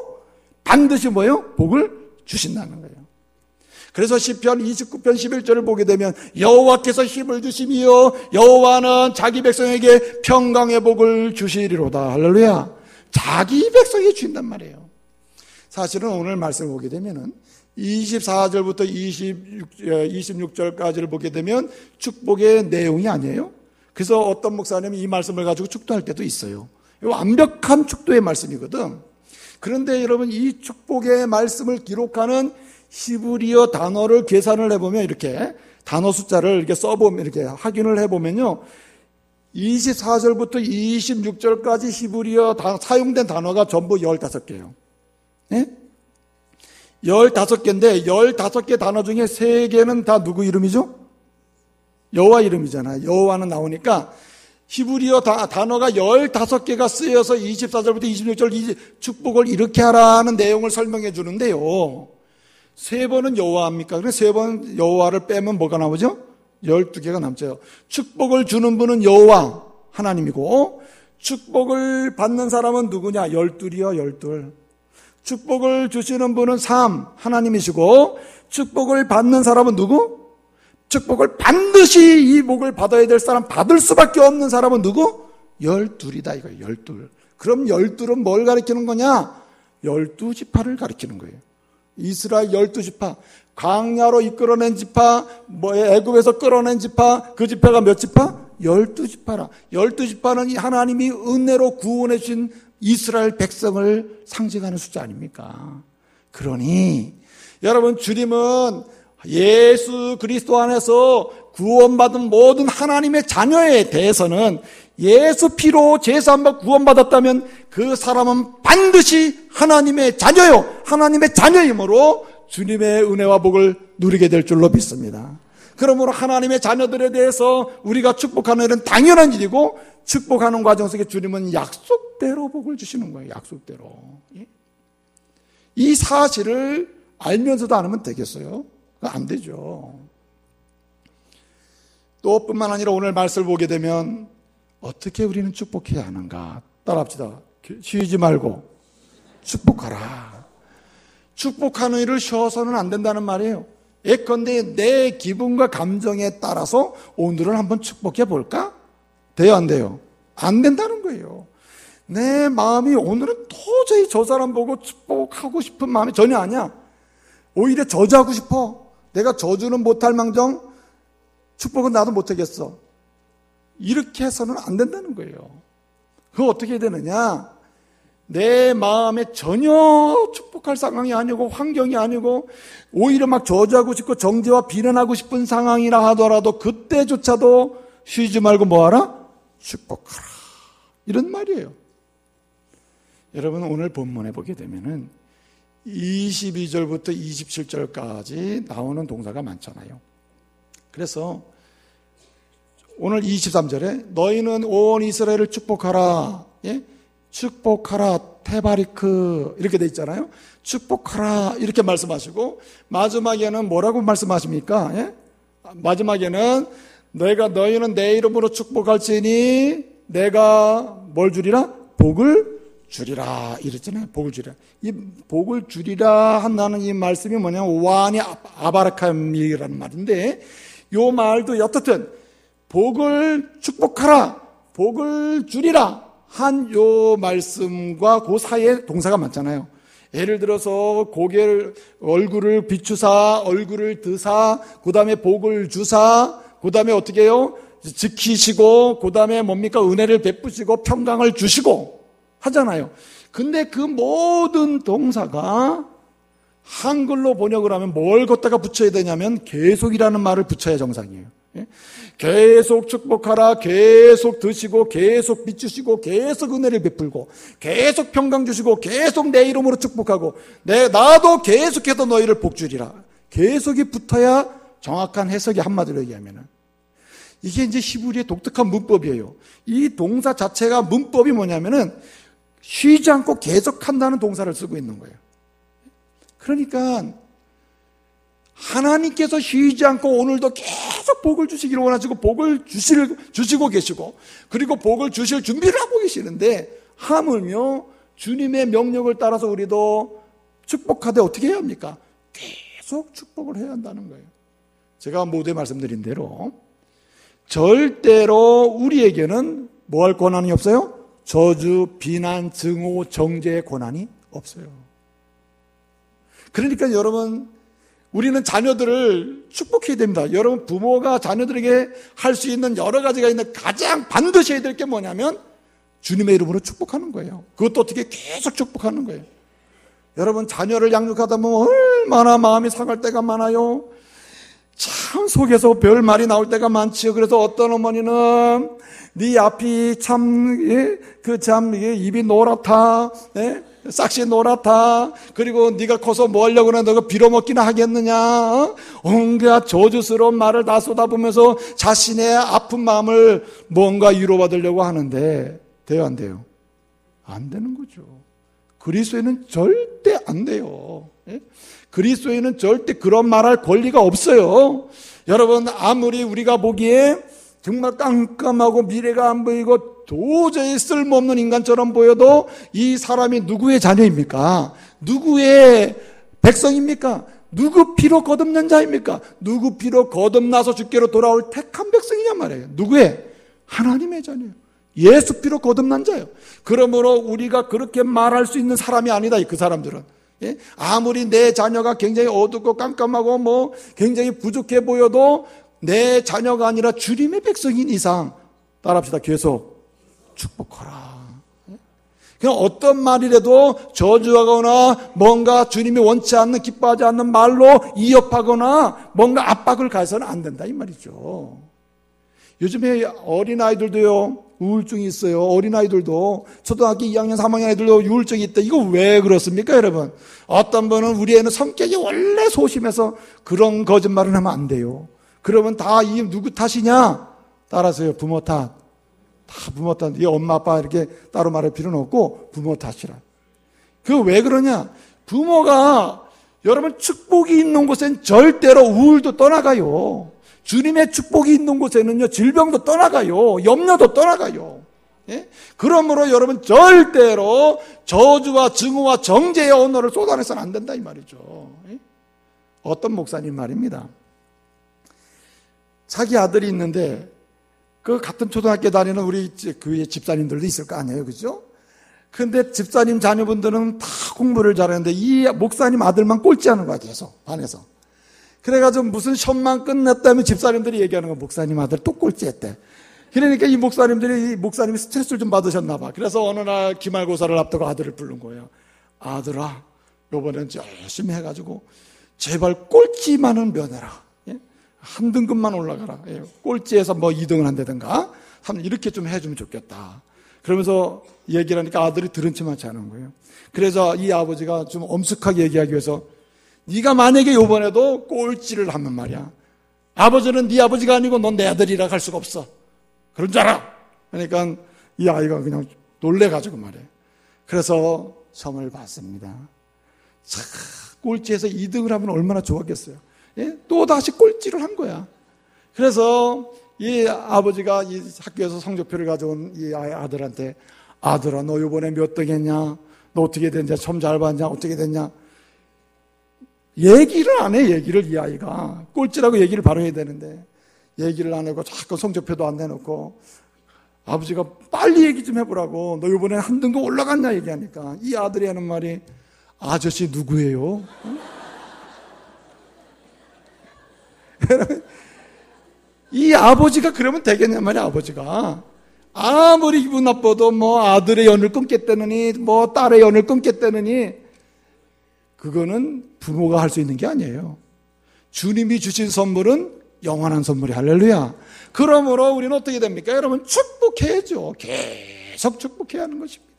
반드시 뭐예요? 복을 주신다는 거예요. 그래서 시편 29편 11절을 보게 되면 여호와께서 힘을 주시며 여호와는 자기 백성에게 평강의 복을 주시리로다. 할렐루야. 자기 백성이 주신단 말이에요. 사실은 오늘 말씀을 보게 되면은 24절부터 26절까지를 보게 되면 축복의 내용이 아니에요. 그래서 어떤 목사님이 이 말씀을 가지고 축도할 때도 있어요. 완벽한 축도의 말씀이거든. 그런데 여러분 이 축복의 말씀을 기록하는 히브리어 단어를 계산을 해보면 이렇게 단어 숫자를 이렇게 써보면 이렇게 확인을 해보면요. 24절부터 26절까지 히브리어 사용된 단어가 전부 15개예요. 네? 15개인데 15개 단어 중에 3개는 다 누구 이름이죠? 여호와 이름이잖아요. 여호와는 나오니까 히브리어 단어가 15개가 쓰여서 24절부터 26절 축복을 이렇게 하라는 내용을 설명해 주는데요. 3번은 여호와입니까? 그래 3번 여호와를 빼면 뭐가 나오죠? 12개가 남죠. 축복을 주는 분은 여호와 하나님이고 축복을 받는 사람은 누구냐? 12이요. 12. 축복을 주시는 분은 3 하나님이시고 축복을 받는 사람은 누구? 축복을 반드시 이 복을 받아야 될 사람, 받을 수밖에 없는 사람은 누구? 12이다 이거예요. 12. 그럼 12은 뭘 가리키는 거냐? 12지파를 가리키는 거예요. 이스라엘 12지파, 광야로 이끌어낸 지파, 애굽에서 끌어낸 지파, 그 지파가 몇 지파? 12지파라. 12지파는 하나님이 은혜로 구원해 주신 이스라엘 백성을 상징하는 숫자 아닙니까? 그러니 여러분 주님은 예수 그리스도 안에서 구원받은 모든 하나님의 자녀에 대해서는 예수 피로 제사함과 구원받았다면 그 사람은 반드시 하나님의 자녀요, 하나님의 자녀이므로 주님의 은혜와 복을 누리게 될 줄로 믿습니다. 그러므로 하나님의 자녀들에 대해서 우리가 축복하는 일은 당연한 일이고 축복하는 과정 속에 주님은 약속대로 복을 주시는 거예요. 약속대로. 이 사실을 알면서도 안 하면 되겠어요? 안 되죠. 또 뿐만 아니라 오늘 말씀을 보게 되면 어떻게 우리는 축복해야 하는가? 따라합시다. 쉬지 말고 축복하라. 축복하는 일을 쉬어서는 안 된다는 말이에요. 예컨대 내 기분과 감정에 따라서 오늘은 한번 축복해 볼까? 돼요, 안 돼요? 안 된다는 거예요. 내 마음이 오늘은 도저히 저 사람 보고 축복하고 싶은 마음이 전혀 아니야. 오히려 저주하고 싶어. 내가 저주는 못할 망정 축복은 나도 못하겠어. 이렇게 해서는 안 된다는 거예요. 그거 어떻게 되느냐? 내 마음에 전혀 축복할 상황이 아니고 환경이 아니고 오히려 막 저주하고 싶고 정죄와 비난하고 싶은 상황이라 하더라도 그때조차도 쉬지 말고 뭐하라? 축복하라. 이런 말이에요. 여러분 오늘 본문에 보게 되면은 22절부터 27절까지 나오는 동사가 많잖아요. 그래서 오늘 23절에 너희는 온 이스라엘을 축복하라. 예? 축복하라 테바리크 이렇게 돼 있잖아요. 축복하라 이렇게 말씀하시고 마지막에는 뭐라고 말씀하십니까? 예? 마지막에는 너희는 내 이름으로 축복할지니 내가 뭘 주리라? 복을 주리라 이랬잖아요. 복을 주리라. 이 복을 주리라 한다는 이 말씀이 뭐냐면 와니 아바라캄이라는 말인데 이 말도 어떻든 복을 축복하라, 복을 주리라 한 요 말씀과 그 사이에 동사가 많잖아요. 예를 들어서 고개를 얼굴을 비추사, 얼굴을 드사, 그 다음에 복을 주사, 그 다음에 어떻게 해요? 지키시고, 그 다음에 뭡니까? 은혜를 베푸시고 평강을 주시고 하잖아요. 근데 그 모든 동사가 한글로 번역을 하면 뭘 갖다가 붙여야 되냐면 계속이라는 말을 붙여야 정상이에요. 계속 축복하라, 계속 드시고, 계속 비추시고, 계속 은혜를 베풀고, 계속 평강 주시고, 계속 내 이름으로 축복하고, 나도 계속해서 너희를 복주리라. 계속이 붙어야 정확한 해석이 한마디로 얘기하면은. 이게 이제 히브리의 독특한 문법이에요. 이 동사 자체가 문법이 뭐냐면은 쉬지 않고 계속한다는 동사를 쓰고 있는 거예요. 그러니까 하나님께서 쉬지 않고 오늘도 계속 복을 주시기를 원하시고 복을 주시고 계시고 그리고 복을 주실 준비를 하고 계시는데 하물며 주님의 명령을 따라서 우리도 축복하되 어떻게 해야 합니까? 계속 축복을 해야 한다는 거예요. 제가 모두에 말씀드린 대로 절대로 우리에게는 뭐 할 권한이 없어요? 저주, 비난, 증오, 정죄의 권한이 없어요. 그러니까 여러분 우리는 자녀들을 축복해야 됩니다. 여러분 부모가 자녀들에게 할 수 있는 여러 가지가 있는데 가장 반드시 해야 될 게 뭐냐면 주님의 이름으로 축복하는 거예요. 그것도 어떻게 계속 축복하는 거예요. 여러분 자녀를 양육하다 보면 얼마나 마음이 상할 때가 많아요. 참 속에서 별 말이 나올 때가 많지요. 그래서 어떤 어머니는 네 앞이 입이 노랗다, 싹시 노랗다. 그리고 네가 커서 뭐 하려고 그러나 너가 빌어먹기나 하겠느냐. 온갖 저주스러운 말을 다 쏟아부면서 자신의 아픈 마음을 뭔가 위로받으려고 하는데 돼요, 안 돼요? 안 되는 거죠. 그리스도인은 절대 안 돼요. 그리스도인은 절대 그런 말할 권리가 없어요. 여러분 아무리 우리가 보기에 정말 깜깜하고 미래가 안 보이고 도저히 쓸모없는 인간처럼 보여도 이 사람이 누구의 자녀입니까? 누구의 백성입니까? 누구 피로 거듭난 자입니까? 누구 피로 거듭나서 주께로 돌아올 택한 백성이냐 말이에요. 누구의? 하나님의 자녀예요. 예수 피로 거듭난 자예요. 그러므로 우리가 그렇게 말할 수 있는 사람이 아니다. 그 사람들은 아무리 내 자녀가 굉장히 어둡고 깜깜하고 뭐 굉장히 부족해 보여도 내 자녀가 아니라 주님의 백성인 이상 따라합시다. 계속 축복하라. 그냥 어떤 말이라도 저주하거나 뭔가 주님이 원치 않는 기뻐하지 않는 말로 이협하거나 뭔가 압박을 가해서는 안 된다 이 말이죠. 요즘에 어린아이들도요 우울증이 있어요. 어린아이들도 초등학교 2학년 3학년 애들도 우울증이 있다. 이거 왜 그렇습니까 여러분? 어떤 분은 우리 애는 성격이 원래 소심해서 그런 거짓말을 하면 안 돼요. 그러면 다 이 누구 탓이냐? 따라서요 부모 탓. 다 부모 탓. 이 엄마 아빠 이렇게 따로 말할 필요는 없고 부모 탓이라. 그 왜 그러냐? 부모가 여러분 축복이 있는 곳엔 절대로 우울도 떠나가요. 주님의 축복이 있는 곳에는요 질병도 떠나가요. 염려도 떠나가요. 그러므로 여러분 절대로 저주와 증오와 정죄의 언어를 쏟아내서는 안 된다 이 말이죠. 어떤 목사님 말입니다. 자기 아들이 있는데 그 같은 초등학교 다니는 우리 교회 집사님들도 있을 거 아니에요, 그죠? 근데 집사님 자녀분들은 다 공부를 잘하는데 이 목사님 아들만 꼴찌하는 거야 계속 반에서. 그래가지고 무슨 시험만 끝났다면 집사님들이 얘기하는 거야. 목사님 아들 또 꼴찌했대. 그러니까 이 목사님이 스트레스를 좀 받으셨나 봐. 그래서 어느 날 기말고사를 앞두고 아들을 부른 거예요. 아들아, 요번엔 열심히 해가지고 제발 꼴찌만은 면해라. 한 등급만 올라가라. 꼴찌에서 뭐 2등을 한다든가 이렇게 좀 해주면 좋겠다. 그러면서 얘기를 하니까 아들이 들은 체 많지 않은 거예요. 그래서 이 아버지가 좀 엄숙하게 얘기하기 위해서 네가 만약에 요번에도 꼴찌를 하면 말이야. 아버지는 네 아버지가 아니고 넌 내 아들이라 할 수가 없어. 그런 줄 알아. 그러니까 이 아이가 그냥 놀래가지고 말이에요. 그래서 시험을 봤습니다. 자, 꼴찌에서 2등을 하면 얼마나 좋았겠어요. 또 다시 꼴찌를 한 거야. 그래서 이 아버지가 이 학교에서 성적표를 가져온 이 아들한테 아들아 너 이번에 몇 등 했냐? 너 어떻게 됐냐? 시험 잘 봤냐? 어떻게 됐냐? 얘기를 안 해. 얘기를 이 아이가 꼴찌라고 얘기를 바로 해야 되는데 얘기를 안 하고 자꾸 성적표도 안 내놓고 아버지가 빨리 얘기 좀 해보라고 너 이번에 한 등급 올라갔냐 얘기하니까 이 아들이 하는 말이 아저씨 누구예요? 이 아버지가 그러면 되겠냐 말이야. 아버지가 아무리 기분 나빠도 뭐 아들의 연을 끊겠다느니 뭐 딸의 연을 끊겠다느니 그거는 부모가 할 수 있는 게 아니에요. 주님이 주신 선물은 영원한 선물이 할렐루야. 그러므로 우리는 어떻게 됩니까? 여러분 축복해야죠. 계속 축복해야 하는 것입니다.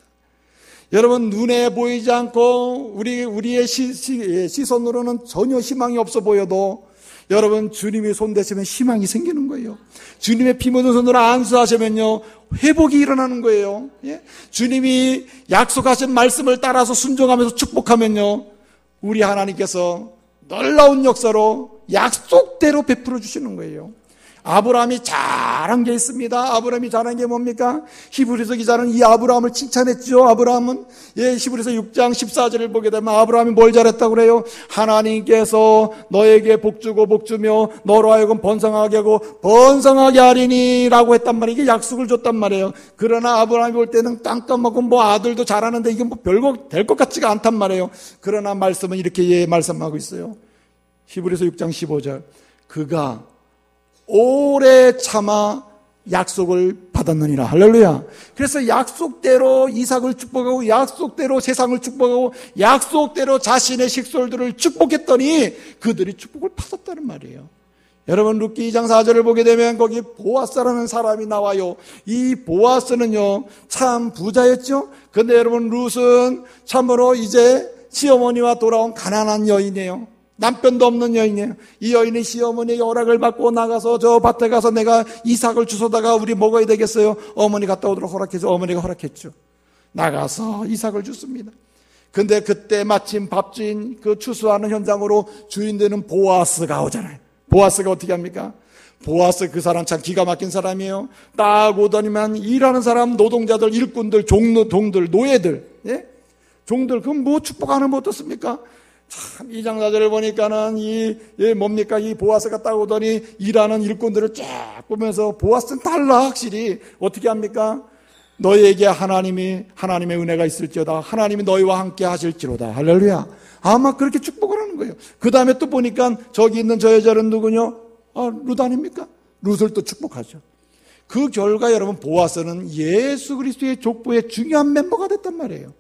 여러분, 눈에 보이지 않고 우리의 시선으로는 전혀 희망이 없어 보여도 여러분, 주님이 손 대시면 희망이 생기는 거예요. 주님의 피 묻은 손으로 안수하시면요, 회복이 일어나는 거예요. 예? 주님이 약속하신 말씀을 따라서 순종하면서 축복하면요, 우리 하나님께서 놀라운 역사로 약속대로 베풀어 주시는 거예요. 아브라함이 잘한 게 있습니다. 아브라함이 잘한 게 뭡니까? 히브리서 기자는 이 아브라함을 칭찬했죠. 아브라함은 히브리서 6장 14절을 보게 되면 아브라함이 뭘 잘했다고 그래요? 하나님께서 너에게 복주고 복주며 너로 하여금 번성하게 하고 번성하게 하리니 라고 했단 말이에요. 이게 약속을 줬단 말이에요. 그러나 아브라함이 볼 때는 깜깜하고 뭐 아들도 잘하는데 이게 뭐 별거 될 것 같지가 않단 말이에요. 그러나 말씀은 이렇게 말씀하고 있어요. 히브리서 6장 15절, 그가 오래 참아 약속을 받았느니라. 할렐루야. 그래서 약속대로 이삭을 축복하고 약속대로 세상을 축복하고 약속대로 자신의 식솔들을 축복했더니 그들이 축복을 받았다는 말이에요. 여러분, 룻기 2장 4절을 보게 되면 거기 보아스라는 사람이 나와요. 이 보아스는요, 참 부자였죠. 근데 여러분, 룻은 참으로 이제 시어머니와 돌아온 가난한 여인이에요. 남편도 없는 여인이에요. 이 여인이 시어머니의 허락을 받고 나가서 저 밭에 가서 내가 이삭을 주워다가 우리 먹어야 되겠어요. 어머니 갔다 오도록 허락해줘. 어머니가 허락했죠. 나가서 이삭을 줬습니다. 근데 그때 마침 밥주인 그 추수하는 현장으로 주인 되는 보아스가 오잖아요. 보아스가 어떻게 합니까? 보아스 그 사람 참 기가 막힌 사람이에요. 딱 오더니만 일하는 사람, 노동자들, 일꾼들, 종들, 노예들, 예? 종들, 그럼 뭐 축복하는 뭐 어떻습니까? 참, 이 장사절을 보니까는 뭡니까? 이 보아스가 딱 오더니 일하는 일꾼들을 쫙 보면서 보아스는 달라, 확실히. 어떻게 합니까? 너희에게 하나님의 은혜가 있을지어다. 하나님이 너희와 함께 하실지로다. 할렐루야. 아마 그렇게 축복을 하는 거예요. 그 다음에 또 보니까 저기 있는 저 여자는 누구냐? 룻 아닙니까? 룻을 또 축복하죠. 그 결과 여러분, 보아스는 예수 그리스도의 족보의 중요한 멤버가 됐단 말이에요.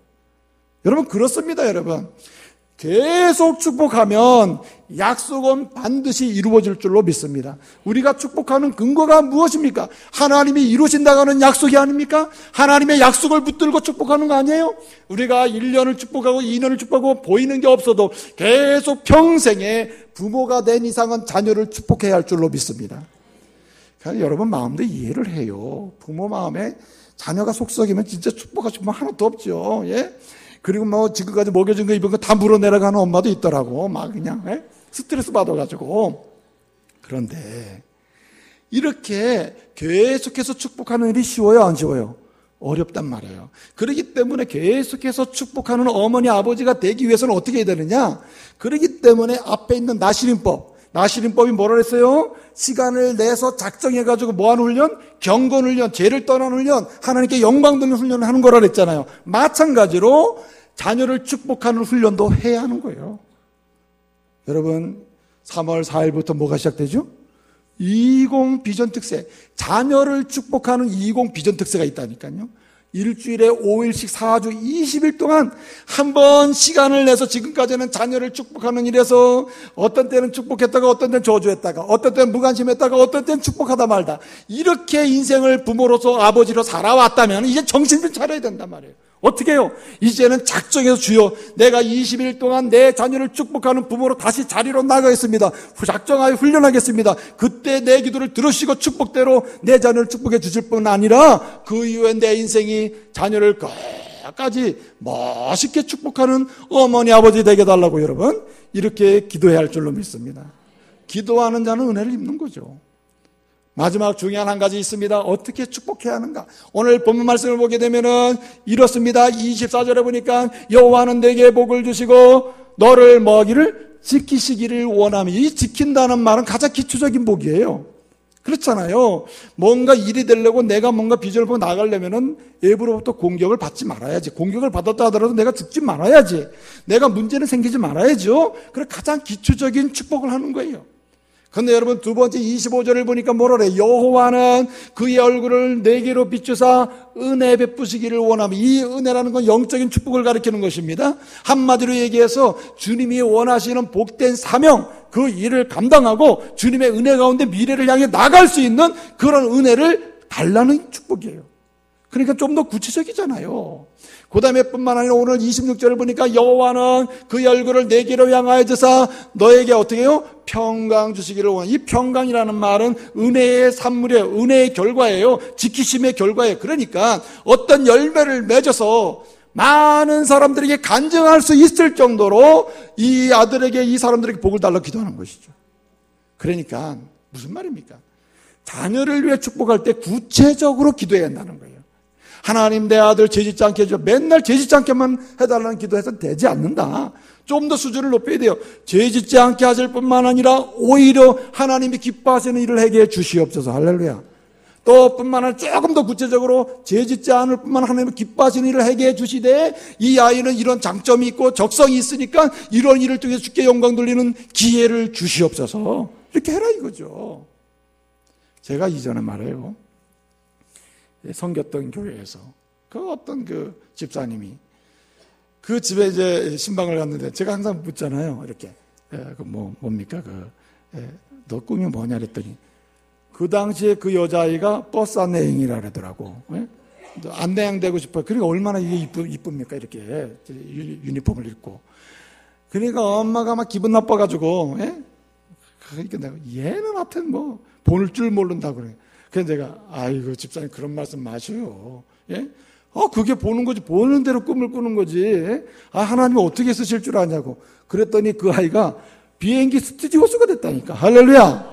여러분, 그렇습니다, 여러분. 계속 축복하면 약속은 반드시 이루어질 줄로 믿습니다. 우리가 축복하는 근거가 무엇입니까? 하나님이 이루신다고 하는 약속이 아닙니까? 하나님의 약속을 붙들고 축복하는 거 아니에요? 우리가 1년을 축복하고 2년을 축복하고 보이는 게 없어도 계속 평생에 부모가 된 이상은 자녀를 축복해야 할 줄로 믿습니다. 그러니까 여러분 마음도 이해를 해요. 부모 마음에 자녀가 속썩이면 진짜 축복하실 분 하나도 없죠. 예? 그리고 뭐 지금까지 먹여준 거 입은 거 다 물어내라고 하는 엄마도 있더라고. 막 그냥 스트레스 받아가지고. 그런데 이렇게 계속해서 축복하는 일이 쉬워요, 안 쉬워요? 어렵단 말이에요. 그렇기 때문에 계속해서 축복하는 어머니 아버지가 되기 위해서는 어떻게 해야 되느냐? 그렇기 때문에 앞에 있는 나시린법이 뭐라 그랬어요? 시간을 내서 작정해가지고 뭐하는 훈련? 경건 훈련, 죄를 떠나는 훈련, 하나님께 영광 돌리는 훈련을 하는 거라 그랬잖아요. 마찬가지로 자녀를 축복하는 훈련도 해야 하는 거예요. 여러분, 3월 4일부터 뭐가 시작되죠? 20 비전 특세. 자녀를 축복하는 20 비전 특세가 있다니까요. 일주일에 5일씩 4주 20일 동안 한 번 시간을 내서 지금까지는 자녀를 축복하는 일에서 어떤 때는 축복했다가 어떤 때는 저주했다가 어떤 때는 무관심했다가 어떤 때는 축복하다 말다. 이렇게 인생을 부모로서 아버지로 살아왔다면 이제 정신 좀 차려야 된단 말이에요. 어떻게 해요? 이제는 작정해서 주여 내가 20일 동안 내 자녀를 축복하는 부모로 다시 자리로 나가겠습니다. 작정하여 훈련하겠습니다. 그때 내 기도를 들으시고 축복대로 내 자녀를 축복해 주실 뿐 아니라 그 이후에 내 인생이 자녀를 끝까지 멋있게 축복하는 어머니 아버지 되게 달라고 여러분 이렇게 기도해야 할 줄로 믿습니다. 기도하는 자는 은혜를 입는 거죠. 마지막 중요한 한 가지 있습니다. 어떻게 축복해야 하는가? 오늘 본문 말씀을 보게 되면은 이렇습니다. 24절에 보니까 여호와는 내게 복을 주시고 너를 먹이를 지키시기를 원하며, 이 지킨다는 말은 가장 기초적인 복이에요. 그렇잖아요. 뭔가 일이 되려고 내가 뭔가 비전을 보고 나가려면은 외부로부터 공격을 받지 말아야지. 공격을 받았다 하더라도 내가 죽지 말아야지. 내가 문제는 생기지 말아야죠. 그래 가장 기초적인 축복을 하는 거예요. 근데 여러분 두 번째 25절을 보니까 뭐라 그래? 여호와는 그의 얼굴을 내게로 비추사 은혜 베푸시기를 원하며, 이 은혜라는 건 영적인 축복을 가리키는 것입니다. 한마디로 얘기해서 주님이 원하시는 복된 사명, 그 일을 감당하고 주님의 은혜 가운데 미래를 향해 나갈 수 있는 그런 은혜를 달라는 축복이에요. 그러니까 좀 더 구체적이잖아요. 그 다음에 뿐만 아니라 오늘 26절을 보니까 여호와는 그의 얼굴을 내게로 향하여 드사 너에게 어떻게 해요? 평강 주시기를 원하는, 이 평강이라는 말은 은혜의 산물이에요. 은혜의 결과예요. 지키심의 결과예요. 그러니까 어떤 열매를 맺어서 많은 사람들에게 간증할 수 있을 정도로 이 아들에게, 이 사람들에게 복을 달라 기도하는 것이죠. 그러니까 무슨 말입니까? 자녀를 위해 축복할 때 구체적으로 기도해야 한다는 거예요. 하나님 내 아들 죄짓지 않게 해줘. 맨날 죄짓지 않게만 해달라는 기도해서는 되지 않는다. 좀 더 수준을 높여야 돼요. 죄짓지 않게 하실 뿐만 아니라 오히려 하나님이 기뻐하시는 일을 하게 해 주시옵소서. 할렐루야. 또 뿐만 아니라 조금 더 구체적으로 죄짓지 않을 뿐만 하나님이 기뻐하시는 일을 하게 해 주시되 이 아이는 이런 장점이 있고 적성이 있으니까 이런 일을 통해서 주께 영광 돌리는 기회를 주시옵소서. 이렇게 해라 이거죠. 제가 이전에 말해요. 섬겼던 교회에서 그 어떤 그 집사님이 그 집에 이제 신방을 갔는데 제가 항상 묻잖아요. 이렇게 뭡니까 너 꿈이 뭐냐 그랬더니 그 당시에 그 여자아이가 버스 안내행이라 그러더라고. 안내양 되고 싶어요. 그러니까 얼마나 이게 이쁩니까 이렇게 유니폼을 입고. 그러니까 엄마가 막 기분 나빠가지고 그러니까 내가 얘는 하여튼 뭐 보낼 줄 모른다고 그래. 그래서 내가 아이고 집사님 그런 말씀 마셔요. 예? 그게 보는 거지. 보는 대로 꿈을 꾸는 거지. 하나님이 어떻게 쓰실 줄 아냐고. 그랬더니 그 아이가 비행기 스튜디오스가 됐다니까. 할렐루야.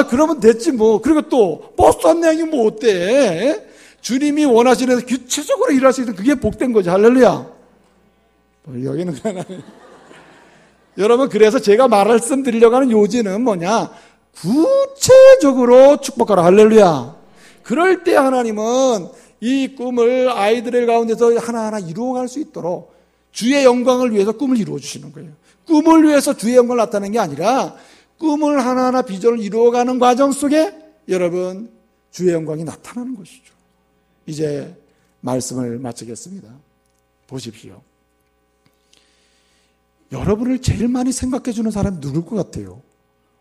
그러면 됐지 뭐. 그리고 또 버스 안내양이 뭐 어때? 주님이 원하시는 대로 구체적으로 일할 수 있는 그게 복된 거지. 할렐루야. 여기는 여러분, 그래서 제가 말씀드리려고 하는 요지는 뭐냐? 구체적으로 축복하라. 할렐루야. 그럴 때 하나님은 이 꿈을 아이들의 가운데서 하나하나 이루어갈 수 있도록 주의 영광을 위해서 꿈을 이루어 주시는 거예요. 꿈을 위해서 주의 영광을 나타내는 게 아니라 꿈을 하나하나 비전을 이루어가는 과정 속에 여러분 주의 영광이 나타나는 것이죠. 이제 말씀을 마치겠습니다. 보십시오. 여러분을 제일 많이 생각해 주는 사람이 누굴 것 같아요?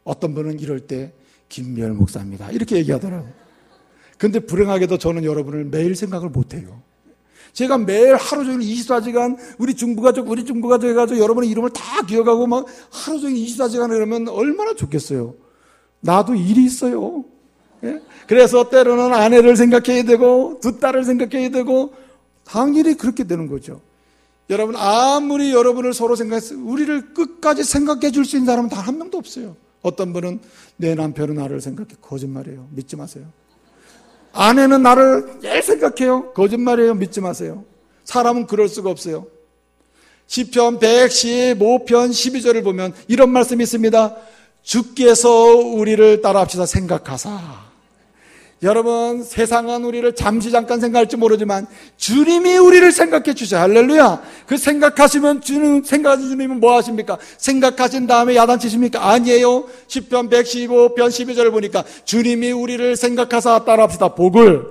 어떤 분은 이럴 때 김미열 목사입니다 이렇게 얘기하더라고요. 근데 불행하게도 저는 여러분을 매일 생각을 못해요. 제가 매일 하루 종일 24시간 우리 중부가족 해가지고 여러분의 이름을 다 기억하고 막 하루 종일 24시간 이러면 얼마나 좋겠어요. 나도 일이 있어요. 예? 그래서 때로는 아내를 생각해야 되고 두 딸을 생각해야 되고 당연히 그렇게 되는 거죠. 여러분 아무리 여러분을 서로 생각해서 우리를 끝까지 생각해 줄 수 있는 사람은 단 한 명도 없어요. 어떤 분은 내 남편은 나를 생각해. 거짓말이에요. 믿지 마세요. 아내는 나를 늘 생각해요. 거짓말이에요. 믿지 마세요. 사람은 그럴 수가 없어요. 시편 115편 12절을 보면 이런 말씀이 있습니다. 주께서 우리를 따라합시다 생각하사. 여러분 세상은 우리를 잠깐 생각할지 모르지만 주님이 우리를 생각해 주셔. 할렐루야. 그 생각하시면 생각하신 주님은 뭐 하십니까? 생각하신 다음에 야단치십니까? 아니에요. 시편 115편 12절을 보니까 주님이 우리를 생각하사 따라합시다 복을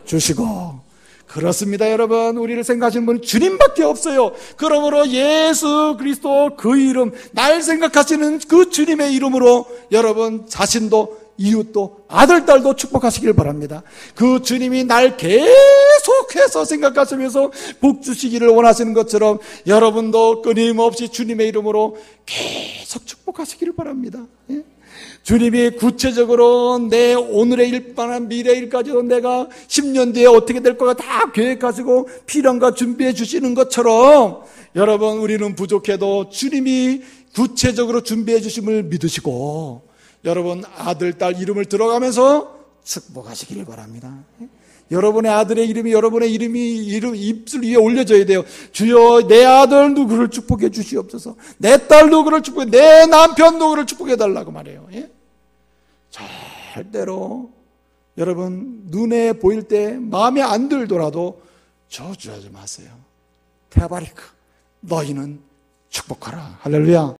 주시고. 그렇습니다. 여러분 우리를 생각하시는 분은 주님밖에 없어요. 그러므로 예수 그리스도 그 이름 날 생각하시는 그 주님의 이름으로 여러분 자신도 이웃도 아들, 딸도 축복하시길 바랍니다. 그 주님이 날 계속해서 생각하시면서 복 주시기를 원하시는 것처럼 여러분도 끊임없이 주님의 이름으로 계속 축복하시기를 바랍니다. 예? 주님이 구체적으로 내 오늘의 일만한 미래 일까지도 내가 10년 뒤에 어떻게 될 거가 다 계획하시고 필요한 거 준비해 주시는 것처럼 여러분 우리는 부족해도 주님이 구체적으로 준비해 주심을 믿으시고 여러분 아들, 딸 이름을 들어가면서 축복하시기를 바랍니다. 여러분의 아들의 이름이 여러분의 이름 입술 위에 올려져야 돼요. 주여 내 아들 누구를 축복해 주시옵소서. 내 딸 누구를 축복해, 내 남편 누구를 축복해 달라고 말해요. 예? 절대로 여러분 눈에 보일 때 마음에 안 들더라도 저주하지 마세요. 테바리크 너희는 축복하라. 할렐루야.